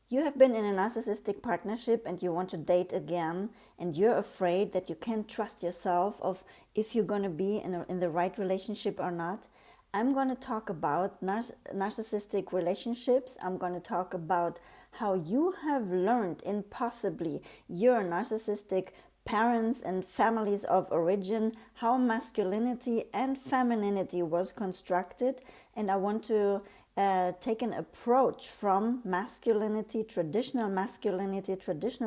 You have been in a narcissistic partnership and you want to date again, and you're afraid that you can't trust yourself of if you're going to be in the right relationship or not. I'm going to talk about narcissistic relationships. I'm going to talk about how you have learned in possibly your narcissistic parents and families of origin, how masculinity and femininity was constructed. And I want to take an approach from masculinity, traditional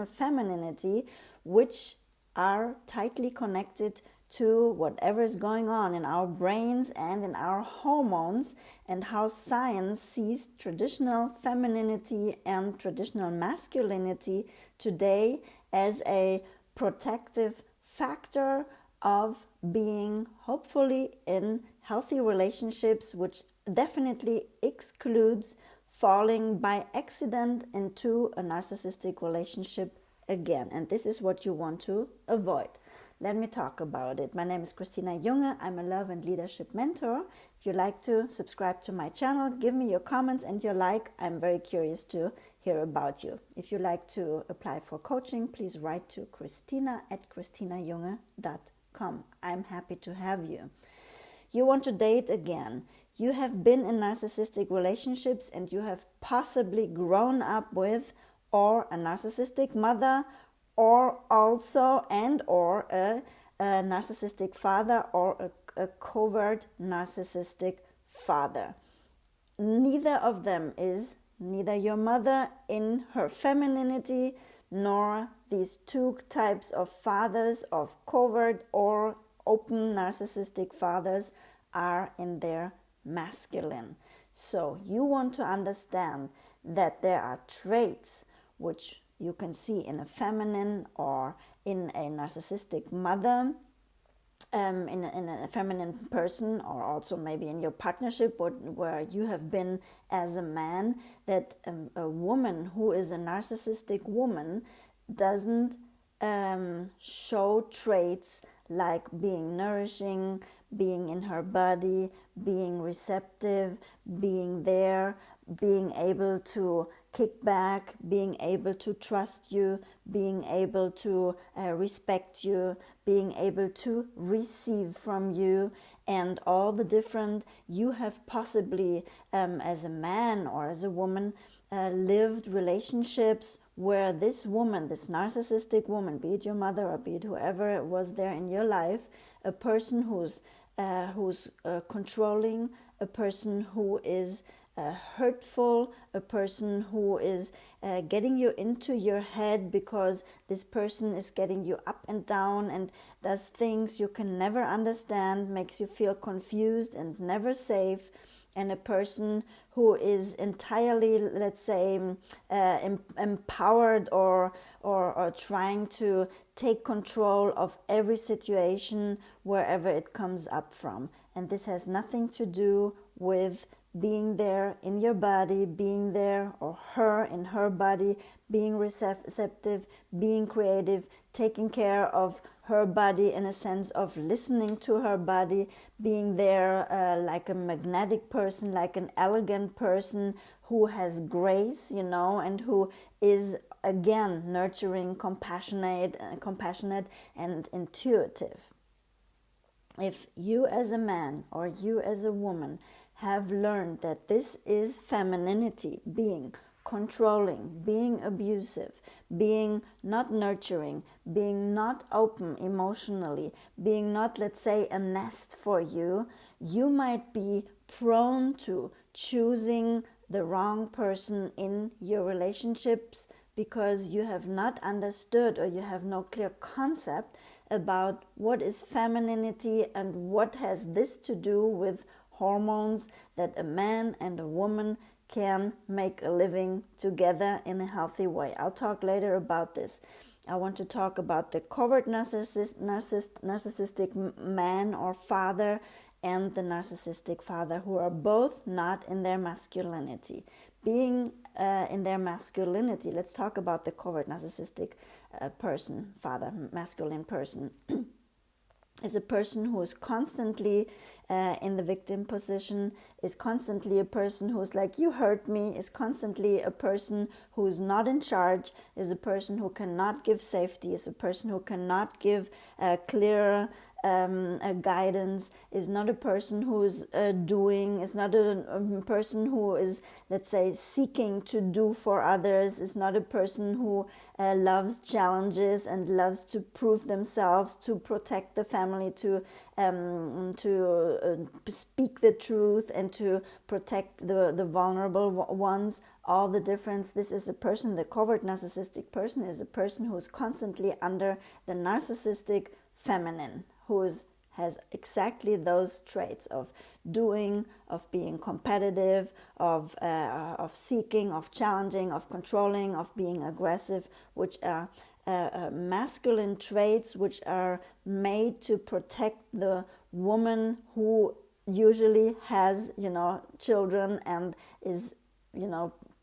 femininity, which are tightly connected to whatever is going on in our brains and in our hormones, and how science sees traditional femininity and traditional masculinity today as a protective factor of being hopefully in healthy relationships, which definitely excludes falling by accident into a narcissistic relationship again. And this is what you want to avoid. Let me talk about it. My name is Christinajunge. I'm a love and leadership mentor. If you like to subscribe to my channel, give me your comments and your like. I'm very curious to hear about you. If you like to apply for coaching, please write to christina@christinajunge.com. I'm happy to have you. You want to date again. You have been in narcissistic relationships and you have possibly grown up with or a narcissistic mother, or also or a narcissistic father, or a covert narcissistic father. Neither of them is neither your mother in her femininity, nor these two types of fathers, of covert or open narcissistic fathers, are in their masculine. So you want to understand that there are traits which you can see in a feminine or in a narcissistic mother, in a feminine person, or also maybe in your partnership where you have been as a man, that a woman who is a narcissistic woman doesn't show traits like being nourishing, being in her body, being receptive, being there, being able to kick back, being able to trust you, being able to respect you, being able to receive from you, and all the different you have possibly as a man or as a woman lived relationships where this woman, this narcissistic woman, be it your mother or be it whoever was there in your life, a person who's controlling, a person who is hurtful, a person who is getting you into your head because this person is getting you up and down and does things you can never understand, makes you feel confused and never safe, and a person who is entirely, let's say, empowered or trying to take control of every situation wherever it comes up from. And this has nothing to do with being there in your body, being there, or her in her body, being receptive, being creative, taking care of her body in a sense of listening to her body, being there like a magnetic person, like an elegant person who has grace, and who is again nurturing, compassionate and intuitive. If you as a man or you as a woman have learned that this is femininity, being controlling, being abusive, being not nurturing, being not open emotionally, being not, let's say, a nest for you, you might be prone to choosing the wrong person in your relationships because you have not understood or you have no clear concept about what is femininity and what has this to do with hormones, that a man and a woman can make a living together in a healthy way. I'll talk later about this. I want to talk about the covert narcissistic man or father and the narcissistic father, who are both not in their masculinity. Being in their masculinity, let's talk about the covert narcissistic person, father, masculine person. is a person who is constantly in the victim position, is constantly a person who's like, you hurt me, is constantly a person who's not in charge, is a person who cannot give safety, is a person who cannot give clear guidance, is not a person who's doing, is not a person who is, let's say, seeking to do for others, is not a person who loves challenges and loves to prove themselves, to protect the family, to speak the truth and to protect the vulnerable ones. All the difference. This is a person, the covert narcissistic person is a person who is constantly under the narcissistic feminine, who has exactly those traits of doing, of being competitive, of seeking, of challenging, of controlling, of being aggressive, which are masculine traits which are made to protect the woman who usually has, children and is,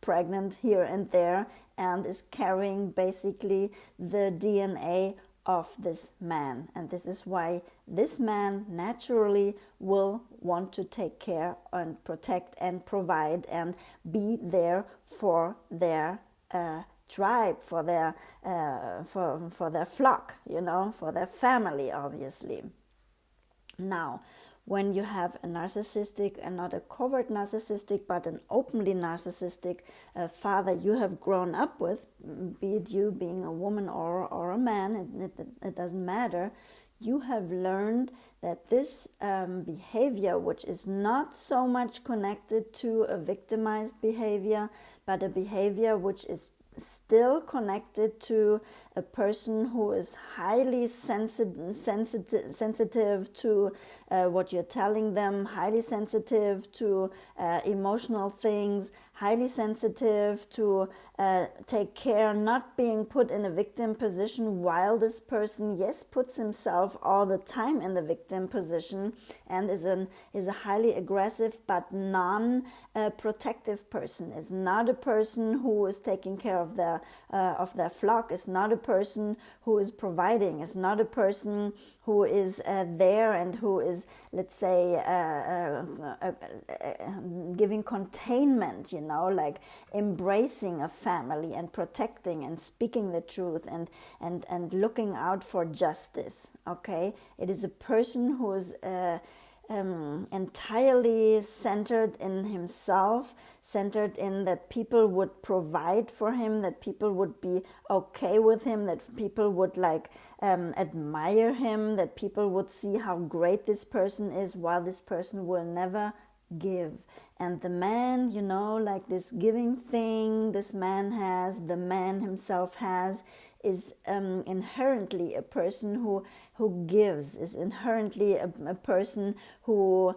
pregnant here and there and is carrying basically the DNA of this man. And this is why this man naturally will want to take care and protect and provide and be there for their tribe, for their flock, for their family, obviously. Now, when you have a narcissistic and not a covert narcissistic but an openly narcissistic father you have grown up with, be it you being a woman or a man, it doesn't matter, you have learned that this behavior, which is not so much connected to a victimized behavior, but a behavior which is still connected to a person who is highly sensitive to what you're telling them, highly sensitive to emotional things, highly sensitive to take care, not being put in a victim position, while this person, yes, puts himself all the time in the victim position and is a highly aggressive but non-protective person, is not a person who is taking care of their flock, is not a person who is providing, is not a person who is there and who is, let's say, giving containment, like embracing a family and protecting and speaking the truth and looking out for justice. Okay, it is a person who is entirely centered in himself, centered in that people would provide for him, that people would be okay with him, that people would admire him, that people would see how great this person is, while this person will never give. And the man, like this giving thing this man has, the man himself has, is inherently a person who gives, is inherently a person who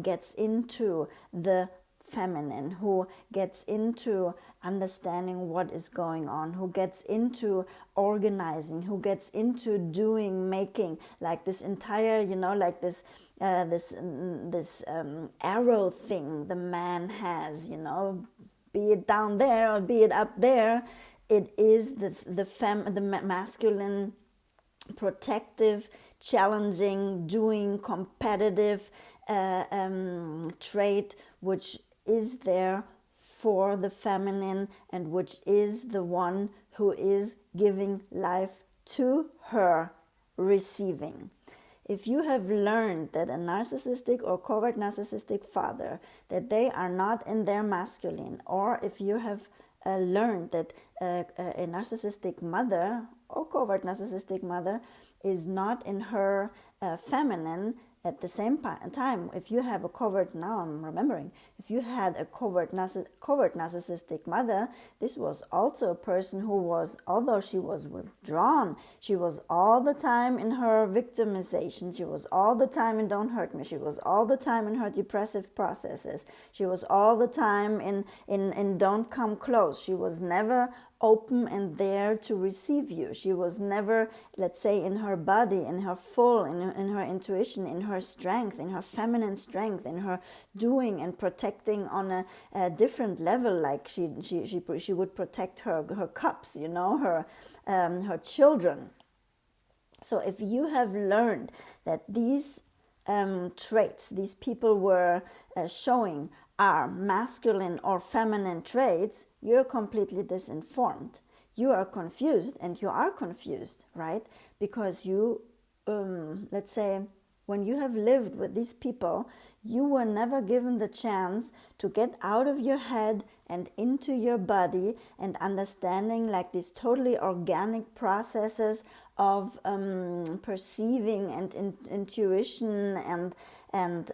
gets into the feminine, who gets into understanding what is going on, who gets into organizing, who gets into doing, making, like this entire, like this arrow thing the man has, be it down there or be it up there. It is the masculine, protective, challenging, doing, competitive trait, which is there for the feminine and which is the one who is giving life to her receiving. If you have learned that a narcissistic or covert narcissistic father, that they are not in their masculine, or if you have learned that a narcissistic mother or covert narcissistic mother is not in her feminine, at the same time, if you have a covert, now I'm remembering, if you had a covert narcissistic mother, this was also a person who was, although she was withdrawn, she was all the time in her victimization, she was all the time in don't hurt me, she was all the time in her depressive processes, she was all the time in don't come close, she was never open and there to receive you. She was never, let's say, in her body, in her full, in her intuition, in her strength, in her feminine strength, in her doing and protecting on a different level. Like she would protect her cups, her children. So if you have learned that these traits these people were showing are masculine or feminine traits, you're completely disinformed. You are confused, and you are confused, right? Because you, let's say, when you have lived with these people, you were never given the chance to get out of your head and into your body and understanding like these totally organic processes of perceiving and intuition and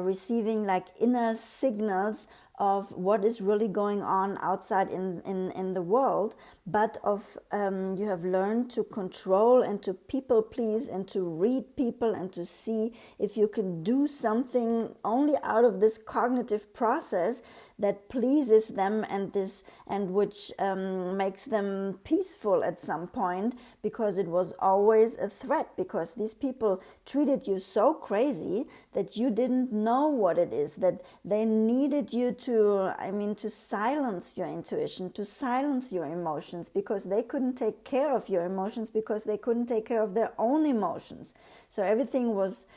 receiving like inner signals of what is really going on outside in the world, but of you have learned to control and to people please and to read people and to see if you can do something only out of this cognitive process that pleases them and which makes them peaceful at some point, because it was always a threat, because these people treated you so crazy that you didn't know what it is, that they needed you to silence your intuition, to silence your emotions, because they couldn't take care of your emotions, because they couldn't take care of their own emotions. So everything was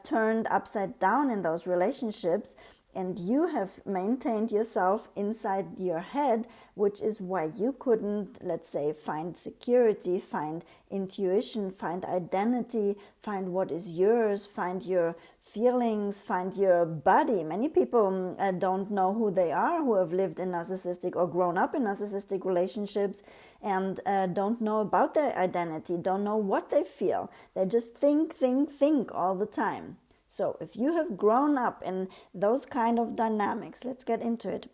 turned upside down in those relationships. And you have maintained yourself inside your head, which is why you couldn't, let's say, find security, find intuition, find identity, find what is yours, find your feelings, find your body. Many people don't know who they are, who have lived in narcissistic or grown up in narcissistic relationships, and don't know about their identity, don't know what they feel. They just think all the time. So if you have grown up in those kind of dynamics, let's get into it.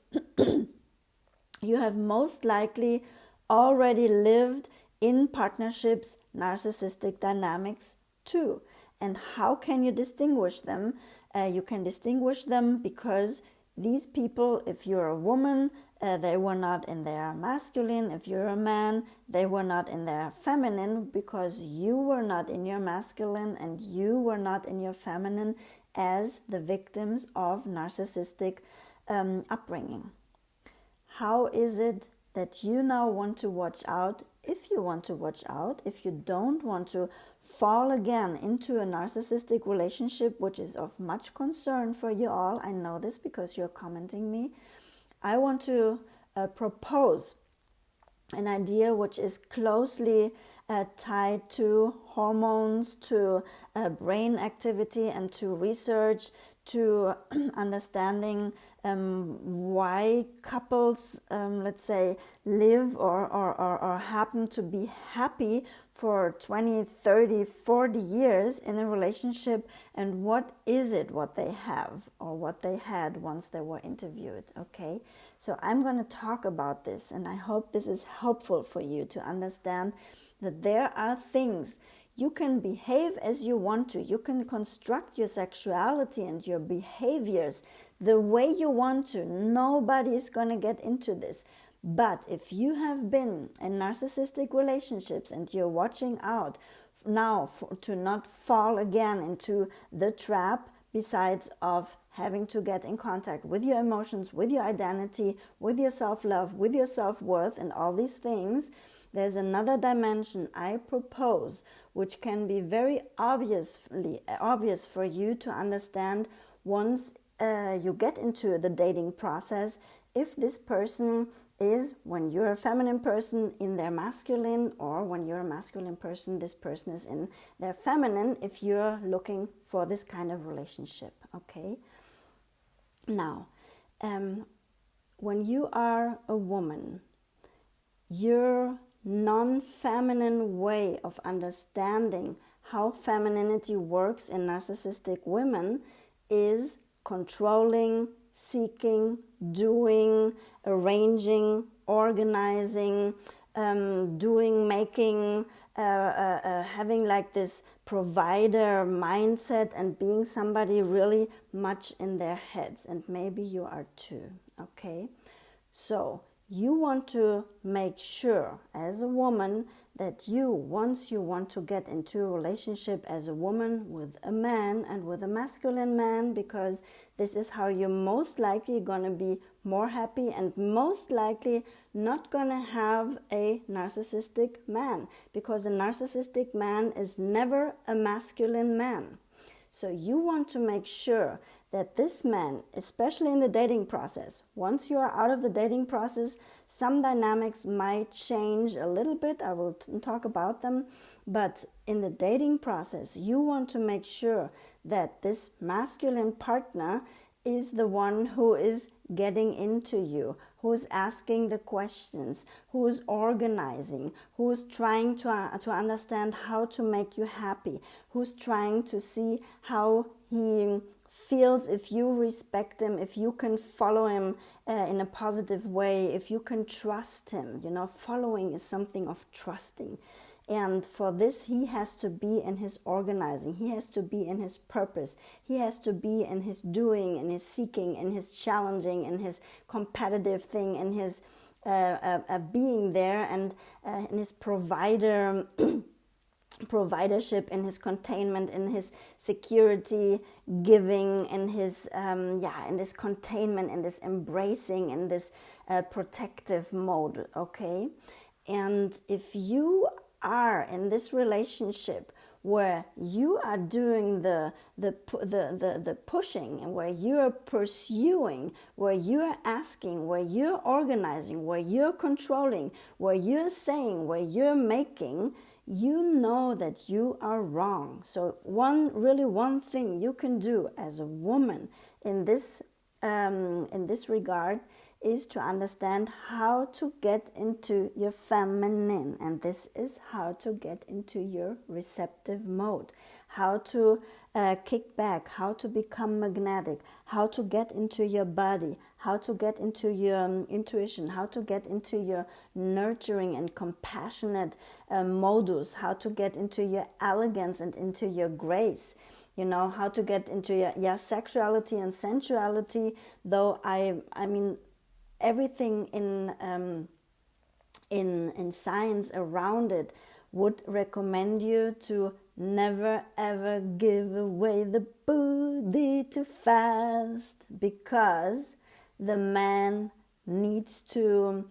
You have most likely already lived in partnerships, narcissistic dynamics too. And how can you distinguish them? You can distinguish them because these people, if you're a woman, they were not in their masculine. If you're a man, they were not in their feminine, because you were not in your masculine and you were not in your feminine as the victims of narcissistic upbringing. How is it that you now want to watch out? If you want to watch out, if you don't want to fall again into a narcissistic relationship, which is of much concern for you all, I know this because you're commenting me, I want to propose an idea which is closely tied to hormones, to brain activity, and to research, to understanding why couples, let's say, live or happen to be happy for 20, 30, 40 years in a relationship, and what is it what they have or what they had once they were interviewed, okay? So I'm going to talk about this, and I hope this is helpful for you to understand that there are things. You can behave as you want to. You can construct your sexuality and your behaviors the way you want to. Nobody is going to get into this. But if you have been in narcissistic relationships and you're watching out now to not fall again into the trap, besides of having to get in contact with your emotions, with your identity, with your self-love, with your self-worth, and all these things, there's another dimension I propose, which can be very obvious for you to understand once you get into the dating process, if this person is, when you're a feminine person, in their masculine, or when you're a masculine person, this person is in their feminine, if you're looking for this kind of relationship, okay? Now, when you are a woman, your non-feminine way of understanding how femininity works in narcissistic women is controlling, seeking, doing, arranging, organizing, making, having like this provider mindset and being somebody really much in their heads. And maybe you are too, okay? So you want to make sure as a woman that once you want to get into a relationship as a woman with a man and with a masculine man, because this is how you're most likely going to be more happy and most likely not going to have a narcissistic man, because a narcissistic man is never a masculine man. So you want to make sure that this man, especially in the dating process, once you are out of the dating process, some dynamics might change a little bit. I will talk about them. But in the dating process, you want to make sure that this masculine partner is the one who is getting into you, who's asking the questions, who's organizing, who's trying to understand how to make you happy, who's trying to see how he feels if you respect him, if you can follow him in a positive way, if you can trust him. Following is something of trusting. And for this, he has to be in his organizing. He has to be in his purpose. He has to be in his doing, in his seeking, in his challenging, in his competitive thing, in his being there, and in his providership, in his containment, in his security giving, in his in this containment, in this embracing, in this protective mode. Okay, and if you are in this relationship where you are doing the pushing, and where you are pursuing, where you are asking, where you're organizing, where you're controlling, where you're saying, where you're making, you know that you are wrong. So one thing you can do as a woman in this regard is to understand how to get into your feminine, and this is how to get into your receptive mode, how to kick back, how to become magnetic, how to get into your body, how to get into your intuition, how to get into your nurturing and compassionate modus, how to get into your elegance and into your grace, how to get into your sexuality and sensuality. Though I mean everything in science around it would recommend you to never ever give away the booty too fast, because the man needs to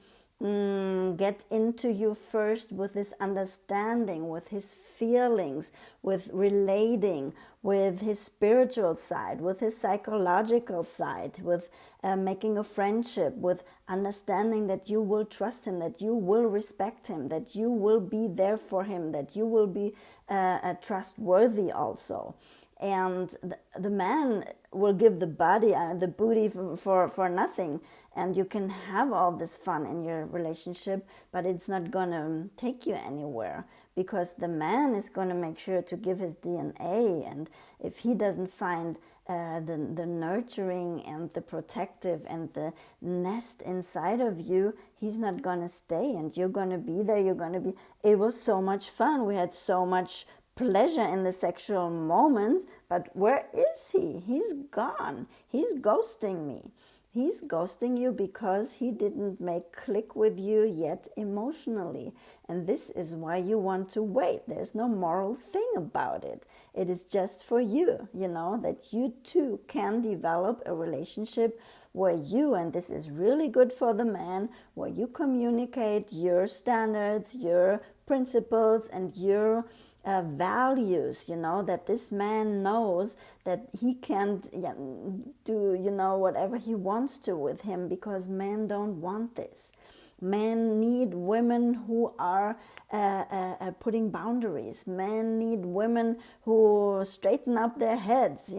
get into you first with his understanding, with his feelings, with relating, with his spiritual side, with his psychological side, with making a friendship, with understanding that you will trust him, that you will respect him, that you will be there for him, that you will be trustworthy also. And the man will give the body, the booty for nothing. And you can have all this fun in your relationship, but it's not going to take you anywhere, because the man is going to make sure to give his DNA. And if he doesn't find the nurturing and the protective and the nest inside of you, he's not going to stay, and you're going to be there. It was so much fun. We had so much pleasure in the sexual moments, but where is he? He's gone. He's ghosting me. He's ghosting you because he didn't make click with you yet emotionally. And this is why you want to wait. There's no moral thing about it. It is just for you, that you too can develop a relationship where you, and this is really good for the man, where you communicate your standards, your principles, and your values, that this man knows that he can't do, whatever he wants to with him, because men don't want this. Men need women who are putting boundaries. Men need women who straighten up their heads,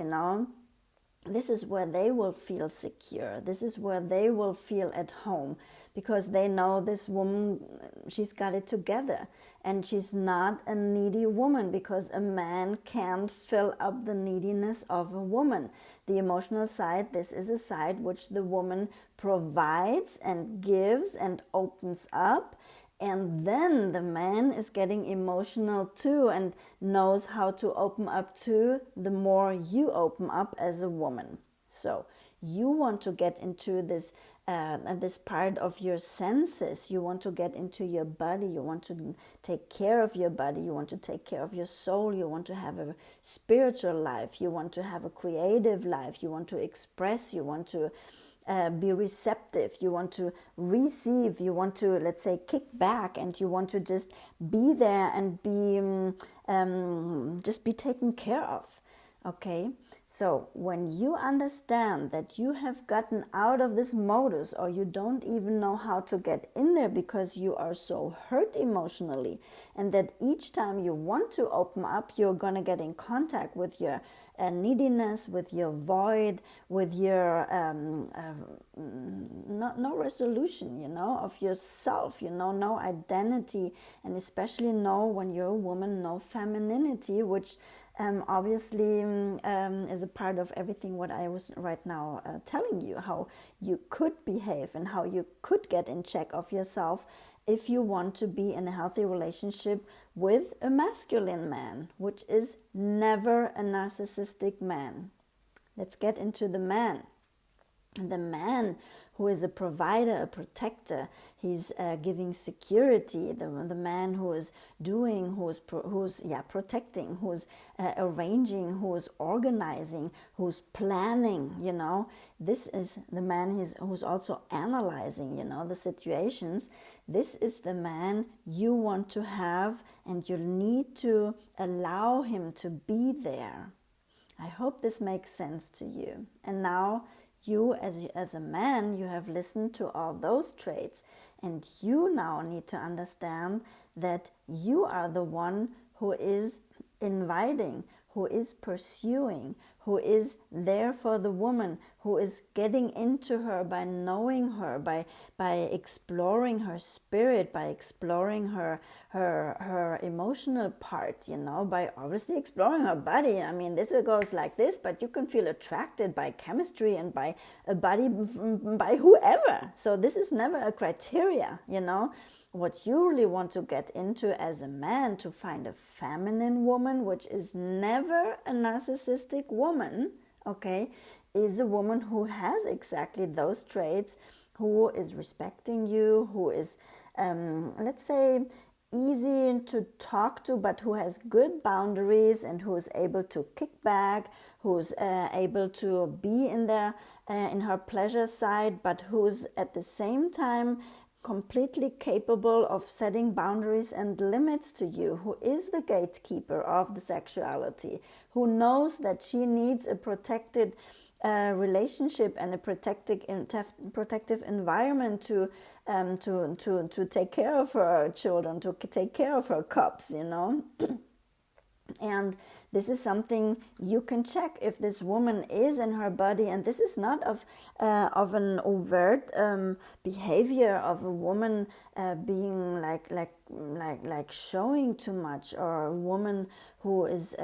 This is where they will feel secure. This is where they will feel at home, because they know this woman, she's got it together. And she's not a needy woman, because a man can't fill up the neediness of a woman. The emotional side, this is a side which the woman provides and gives and opens up. And then the man is getting emotional too, and knows how to open up too, the more you open up as a woman. So you want to get into this and this part of your senses. You want to get into your body. You want to take care of your body. You want to take care of your soul. You want to have a spiritual life. You want to have a creative life. You want to express. You want to be receptive. You want to receive. You want to, let's say, kick back, and you want to just be there and be just be taken care of. Okay, so when you understand that you have gotten out of this modus, or you don't even know how to get in there because you are so hurt emotionally, and that each time you want to open up, you're going to get in contact with your neediness, with your void, with your no resolution, of yourself, no identity, and especially when you're a woman, no femininity, which obviously is a part of everything what I was right now telling you, how you could behave and how you could get in check of yourself if you want to be in a healthy relationship with a masculine man, which is never a narcissistic man. Let's get into the man. The man who is a provider, a protector, he's giving security. The man who is doing, who's protecting, who's arranging, who's organizing, who's planning. This is the man who's also analyzing. The situations. This is the man you want to have, and you need to allow him to be there. I hope this makes sense to you. And now, you as a man, you have listened to all those traits, and you now need to understand that you are the one who is inviting, who is pursuing, who is there for the woman, who is getting into her by knowing her, by exploring her spirit, by exploring her emotional part, by obviously exploring her body. I mean, this goes like this, but you can feel attracted by chemistry and by a body, by whoever. So this is never a criteria, What you really want to get into as a man, to find a feminine woman, which is never a narcissistic woman, okay, is a woman who has exactly those traits, who is respecting you, who is, let's say, easy to talk to, but who has good boundaries, and who is able to kick back, who's able to be in her pleasure side, but who's at the same time completely capable of setting boundaries and limits to you, who is the gatekeeper of the sexuality, who knows that she needs a protected relationship and a protective environment to take care of her children, to take care of her cubs, And this is something you can check if this woman is in her body, and this is not of an overt behavior of a woman being like showing too much, or a woman who is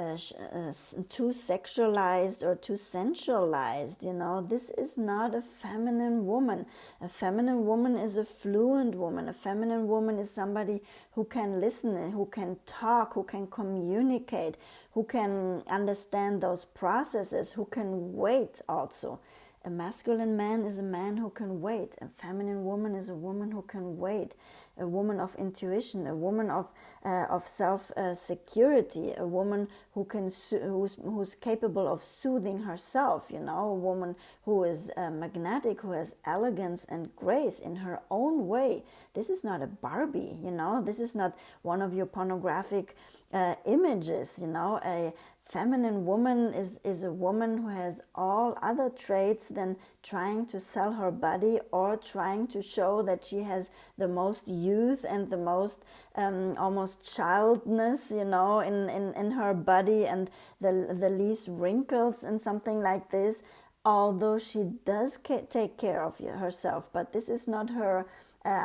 too sexualized or too sensualized. This is not a feminine woman. A feminine woman is a fluent woman. A feminine woman is somebody who can listen, who can talk, who can communicate, who can understand those processes, who can wait also. A masculine man is a man who can wait. A feminine woman is a woman who can wait. A woman of intuition, a woman of self security, a woman who's capable of soothing herself. A woman who is magnetic, who has elegance and grace in her own way. This is not a Barbie. This is not one of your pornographic images. A feminine woman is a woman who has all other traits than trying to sell her body or trying to show that she has the most youth and the most almost childness, in her body, and the least wrinkles and something like this. Although she does take care of herself, but this is not her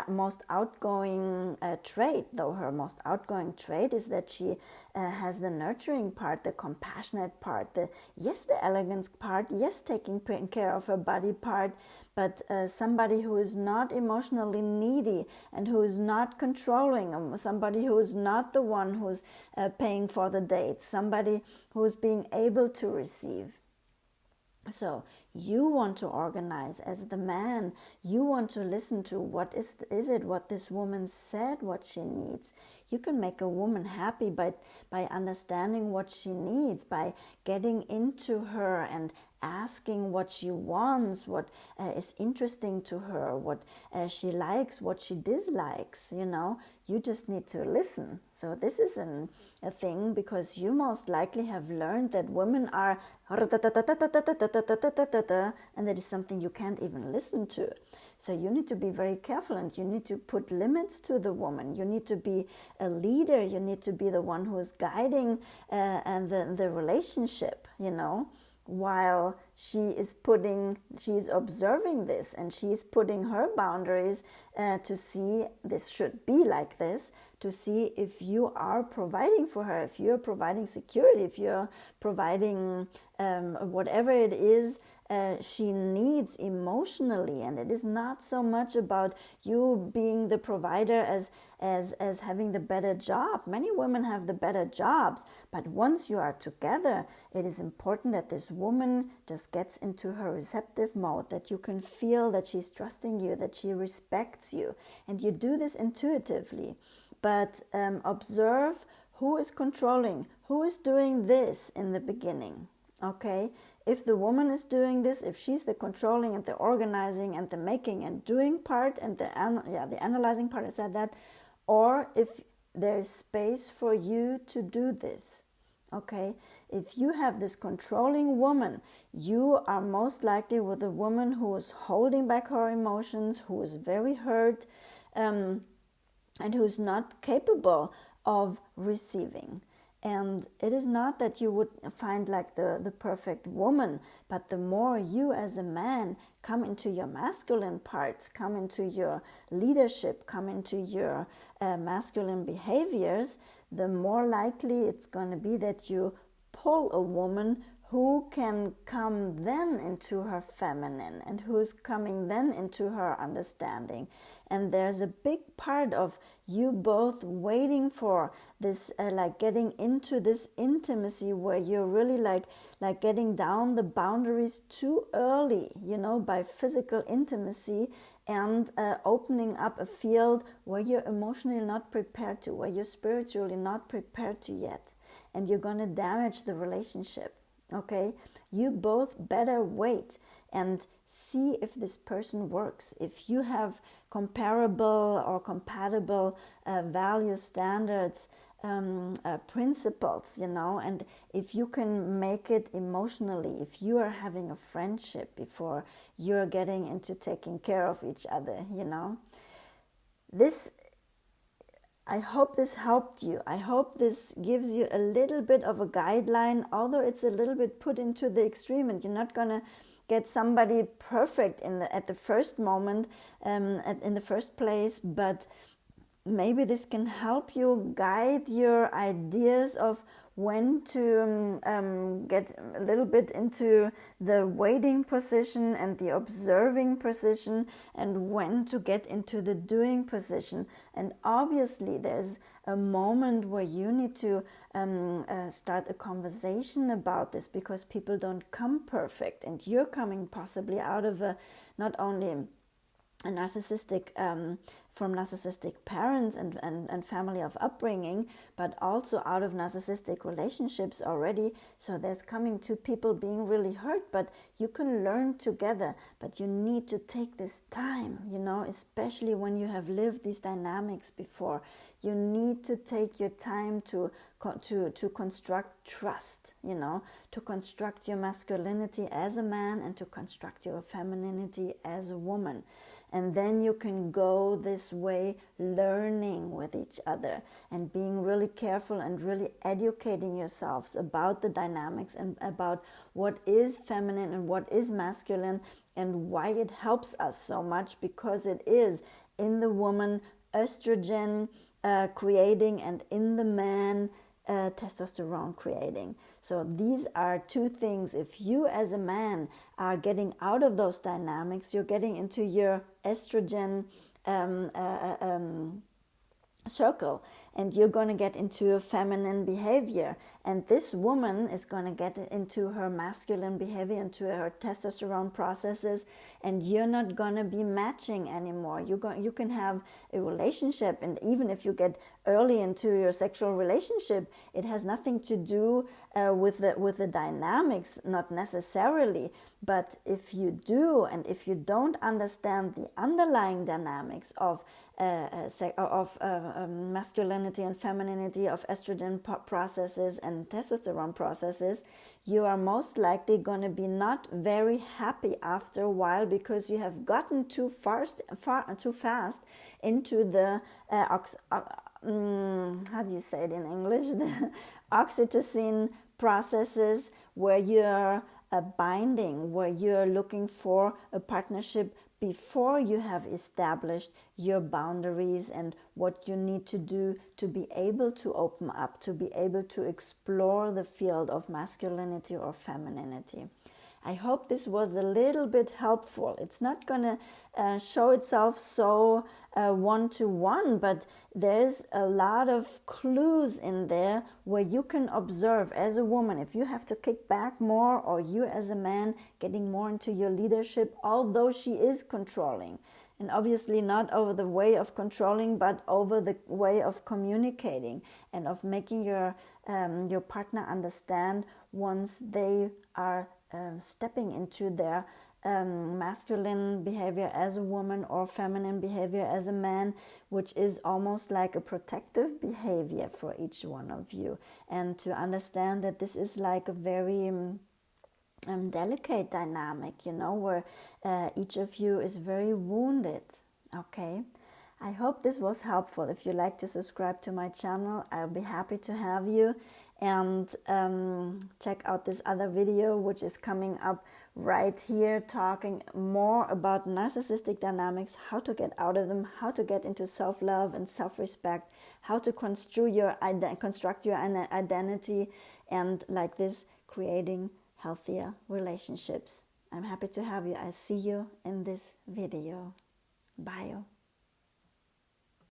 most outgoing trait, though her most outgoing trait is that she has the nurturing part, the compassionate part, the elegance part, taking care of her body part, but somebody who is not emotionally needy and who is not controlling, somebody who is not the one who's paying for the date, somebody who is being able to receive. So you want to organize. As the man, you want to listen to what is it what this woman said, what she needs. You can make a woman happy by understanding what she needs, by getting into her and asking what she wants, what is interesting to her, what she likes, what she dislikes. You just need to listen. So this is a thing, because you most likely have learned that women are and that is something you can't even listen to. So you need to be very careful, and you need to put limits to the woman. You need to be a leader. You need to be the one who is guiding and the relationship, while she is observing this, and she is putting her boundaries to see this should be like this, to see if you are providing for her, if you're providing security, if you're providing whatever it is she needs emotionally. And it is not so much about you being the provider as having the better job. Many women have the better jobs, but once you are together, it is important that this woman just gets into her receptive mode, that you can feel that she's trusting you, that she respects you, and you do this intuitively. But observe who is controlling, who is doing this in the beginning, okay? If the woman is doing this, if she's the controlling and the organizing and the making and doing part and the analyzing part, I said that, or if there's space for you to do this, okay? If you have this controlling woman, you are most likely with a woman who is holding back her emotions, who is very hurt, and who's not capable of receiving. And it is not that you would find like the perfect woman, but the more you as a man come into your masculine parts, come into your leadership, come into your masculine behaviors, the more likely it's going to be that you pull a woman who can come then into her feminine, and who's coming then into her understanding. And there's a big part of you both waiting for this, like getting into this intimacy where you're really like getting down the boundaries too early, by physical intimacy, and opening up a field where you're emotionally not prepared to, where you're spiritually not prepared to yet. And you're going to damage the relationship. Okay, you both better wait and see if this person works. If you have comparable or compatible value standards, principles, and if you can make it emotionally, if you are having a friendship before you're getting into taking care of each other, this. I hope this helped you. I hope this gives you a little bit of a guideline, although it's a little bit put into the extreme, and you're not going to get somebody perfect at the first moment, in the first place, but maybe this can help you guide your ideas of when to get a little bit into the waiting position and the observing position, and when to get into the doing position. And obviously there's a moment where you need to start a conversation about this, because people don't come perfect, and you're coming possibly out of not only a narcissistic from narcissistic parents and family of upbringing, but also out of narcissistic relationships already. So there's coming to people being really hurt, but you can learn together. But you need to take this time, especially when you have lived these dynamics before. You need to take your time to construct trust, to construct your masculinity as a man and to construct your femininity as a woman. And then you can go this way, learning with each other and being really careful and really educating yourselves about the dynamics and about what is feminine and what is masculine and why it helps us so much, because it is in the woman estrogen creating and in the man testosterone creating. So these are two things. If you as a man are getting out of those dynamics, you're getting into your estrogen circle, and you're going to get into a feminine behavior, and this woman is going to get into her masculine behavior, into her testosterone processes, and you're not going to be matching anymore. You can have a relationship, and even if you get early into your sexual relationship, it has nothing to do with the dynamics, not necessarily. But if you do, and if you don't understand the underlying dynamics of masculinity and femininity, of estrogen processes and testosterone processes, you are most likely going to be not very happy after a while, because you have gotten too fast into the how do you say it in English? The oxytocin processes, where you're binding, where you're looking for a partnership before you have established your boundaries and what you need to do to be able to open up, to be able to explore the field of masculinity or femininity. I hope this was a little bit helpful. It's not going to show itself so one-to-one, but there's a lot of clues in there where you can observe as a woman. If you have to kick back more, or you as a man getting more into your leadership, although she is controlling. And obviously not over the way of controlling, but over the way of communicating and of making your partner understand once they are stepping into their masculine behavior as a woman or feminine behavior as a man, which is almost like a protective behavior for each one of you. And to understand that this is like a very delicate dynamic, where each of you is very wounded. Okay, I hope this was helpful. If you like to subscribe to my channel, I'll be happy to have you. And check out this other video, which is coming up right here, talking more about narcissistic dynamics, how to get out of them, how to get into self-love and self-respect, how to construct your identity, and like this, creating healthier relationships. I'm happy to have you. I see you in this video. Bye.